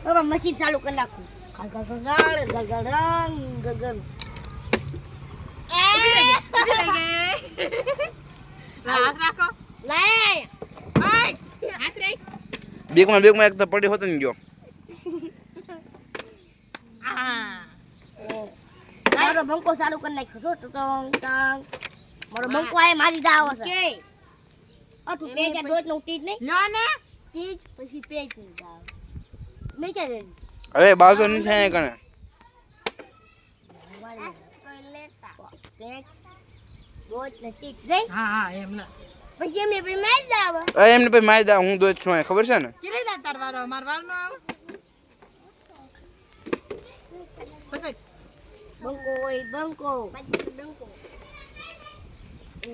હવે મશીન ચાલુ કરી નાખું. ગગન હાથ રાખો. લાય હાથ રાખ. બેગમાં એક તો પડી હોતો ને ગયો. મારો બંકો ચાલુ કરી નાખ્યો છો તો મારો બંકો આય મારી દાવ છે કે અતું પેજ દોત નું તીજ નહીં લ્યો ને. તીજ પછી પેજ ની દાવ મેં કે રે અરે બાજુ નહીં થાય કણે. પેજ દોત ને તીજ નહીં હા એમ ના. પછી એમને પછી મેચ દાવ એમને પછી મારી દા હું દોત છું ખબર છે ને. ચીરે ના તાર વારો માર વાર નો આવ. પકડ. બંકો હોય બંકો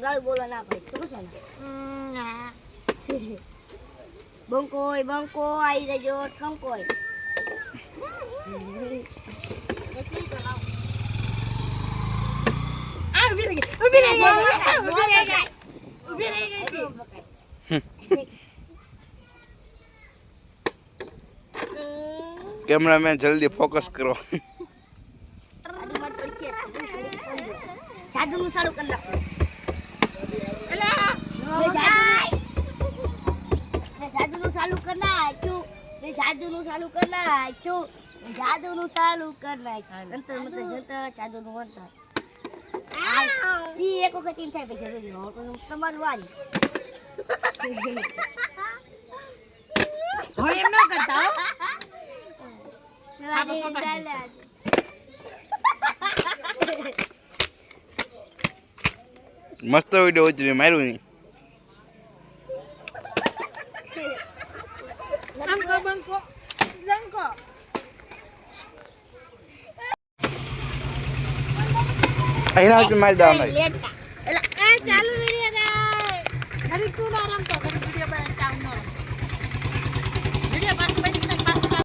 ગાળ બોલો ના ભાઈ તો છે ને બંકો હોય બંકો આવી જજો ઠંકો હોય આ ઉભી રહી ગઈ. ઊભી રહી ગઈ. ઊભી રહી ગઈ. કેમેરામેન જલ્દી ફોકસ કરો. જાદુ નું ચાલુ કરી નાખો એલા જાદુ નું ચાલુ કરી નાખ્યું જાદુ નું ચાલુ કરી નાખ્યું જાદુ નું ચાલુ કરી નાખ્યું અંતર મત જંતર જાદુ નું અંતર ઈ એક વખત એમ થાય પછી જરૂરી હો તમારું વારી હોય એમ ન કરતા હો. મસ્ત વિડિયો ઉતરી માર્યું નહીં. અંકો બંકો જંકો. અહીંના મારી દા મારી. લેટા ચાલુ વિડિયો રે. ઘડી તું ના રમતો ઘડી વિડિયો બનાવતા હું ન રમતો.